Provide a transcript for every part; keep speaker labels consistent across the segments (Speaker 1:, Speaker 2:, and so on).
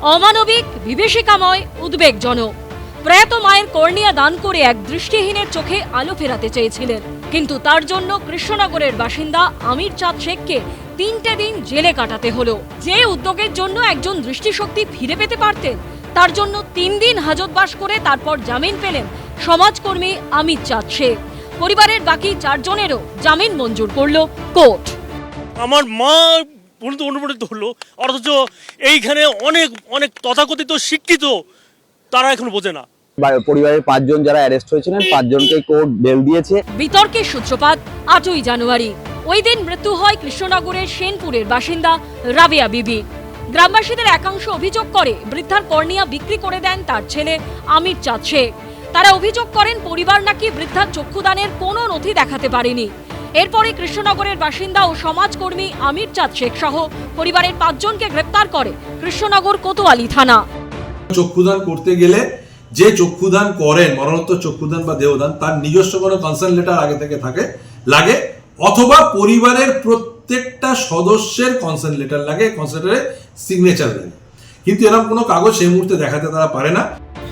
Speaker 1: অমানবিক, বিভীষিকাময়, উদ্বেগজনক। প্রয়াত মায়ের কর্নিয়া দান করে এক দৃষ্টিহীনের চোখে আলো ফেরাতে চেয়েছিলেন, কিন্তু তার জন্য কৃষ্ণনগরের বাসিন্দা আমির চাঁদ শেখকে 3টে দিন জেলে কাটাতে হলো। যে উদ্যোগের জন্য একজন দৃষ্টিশক্তি ফিরে পেতে পারতেন, তার জন্য 3 দিন হাজতবাস করে তারপর জামিন পেলেন সমাজকর্মী আমির চাঁদ শেখ। পরিবারের বাকি 4 জনেরও জামিন মঞ্জুর করল কোর্ট।
Speaker 2: আমার মা পর্যন্ত অনুপ্রাণিত হলো, অথচ এইখানে অনেক অনেক তথাকথিত শিক্ষিত তারা এখন বোঝে না।
Speaker 3: পরিবারের 5 জন যারা অ্যারেস্ট হয়েছিলেন 5 জনকে কোর্ট বেল দিয়েছে।
Speaker 1: বিতর্কের সূত্রপাত 8ই জানুয়ারি। ওই দিন মৃত্যু হয় কৃষ্ণনগরের সেনপুরের বাসিন্দা রাবেয়া বিবি। গ্রামবাসীদের একাংশ অভিযোগ করে বৃদ্ধার কর্নিয়া বিক্রি করে দেন তার ছেলে আমির চাঁদ শেখ। তারা অভিযোগ করেন পরিবার নাকি বৃদ্ধার চক্ষুদানের কোনো নথি দেখাতে পারেনি। এরপরে কৃষ্ণনগরের বাসিন্দা ও সমাজকর্মী আমির চাঁদ শেখ সহ পরিবারের 5 জনকে গ্রেপ্তার করে কৃষ্ণনগর কোতোয়ালি থানা।
Speaker 4: চক্ষুদান করতে গেলে যে চক্ষুদান করেন, মরণোত্তর চক্ষুদান বা দেহদান, তার নিজস্ব কোনো কনসার্ন লেটার আগে থেকে লাগে, অথবা পরিবারের প্রত্যেকটা সদস্যের কনসার্ন লেটার লাগে, কনসার্ন লেটারে সিগনেচার লাগে। কিন্তু এরকম কোনো কাগজ সেই মুহূর্তে দেখাতে তারা পারে না।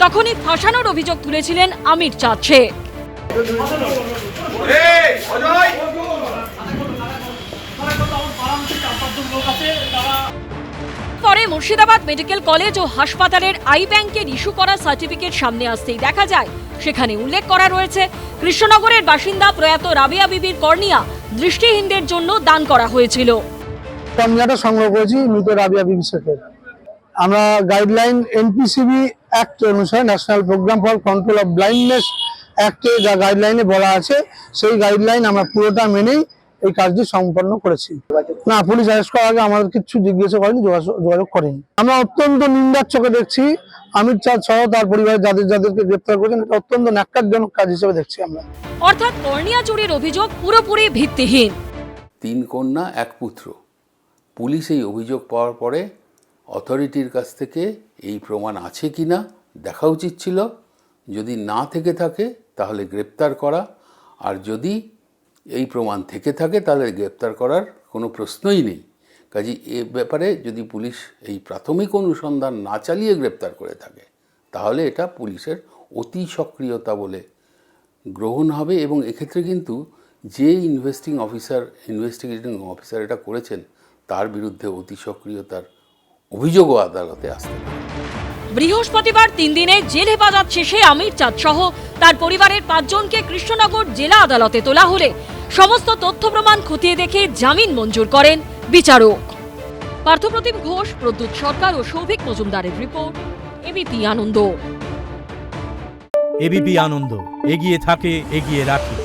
Speaker 1: তখনই ফাঁসানোর অভিযোগ তুলেছিলেন আমির চাঁদ শেখ। পরে মুর্শিদাবাদ মেডিকেল কলেজ ও হাসপাতালের আই ব্যাংকের ইস্যু করা সার্টিফিকেট সামনে আসতেই দেখা যায় সেখানে উল্লেখ করা রয়েছে কৃষ্ণনগরের বাসিন্দা প্রয়াত রাবেয়া বিবির কর্নিয়া দৃষ্টিহীনদের জন্য দান করা হয়েছিল।
Speaker 5: কর্নিয়াটা সংগ্রহ করেছি মৃত রাবেয়া বিবি শেখের। আমরা গাইডলাইন এনপিসিবি অ্যাক্ট অনুসারে, national programme for control of blindness অ্যাক্টে যা গাইডলাইনে বলা আছে, সেই গাইডলাইন আমরা পুরোটা মেনেই এই কাজটি সম্পন্ন করেছি। না, পুলিশ অ্যারেস্ট করার আগে আমাদের কিছু জিজ্ঞাসা করেনি, যোগাযোগ করেনি। আমরা অত্যন্ত নিন্দার চোখে দেখছি আমির চাঁদ সহ তার পরিবারের যাদেরকে গ্রেপ্তার করেছেন, এটা অত্যন্ত ন্যাক্কারজনক কাজ হিসেবে দেখছি আমরা।
Speaker 1: অর্থাৎ কর্নিয়া চুরির অভিযোগ পুরোপুরি ভিত্তিহীন।
Speaker 6: 3 কন্যা 1 পুত্র। পুলিশ এই অভিযোগ পাওয়ার পরে অথরিটির কাছ থেকে এই প্রমাণ আছে কিনা দেখা উচিত ছিল। যদি না থেকে থাকে তাহলে গ্রেপ্তার করা, আর যদি এই প্রমাণ থেকে থাকে তাহলে গ্রেপ্তার করার কোনো প্রশ্নই নেই। কাজে এ ব্যাপারে যদি পুলিশ এই প্রাথমিক অনুসন্ধান না চালিয়ে গ্রেপ্তার করে থাকে তাহলে এটা পুলিশের অতি সক্রিয়তা বলে গ্রহণ হবে। এবং এক্ষেত্রে কিন্তু যে ইনভেস্টিগেটিং অফিসার এটা করেছেন তার বিরুদ্ধে অতি সক্রিয়তার অভিযোগও আদালতে আসতে পারে।
Speaker 1: বৃহস্পতিবার 3 দিনের জেল হেফাজত শেষে আমির চাঁদ সহ তার পরিবারের 5 জনকে কৃষ্ণনগর জেলা আদালতে তোলা হলে সমস্ত তথ্য প্রমাণ খতিয়ে দেখে জামিন মঞ্জুর করেন বিচারক। পার্থপ্রতিম ঘোষ, প্রদ্যুৎ সরকার ও সৌভিক মজুমদারের রিপোর্ট, এবিপি আনন্দ।
Speaker 7: এবিপি আনন্দ, এগিয়ে থাকে, এগিয়ে রাখে।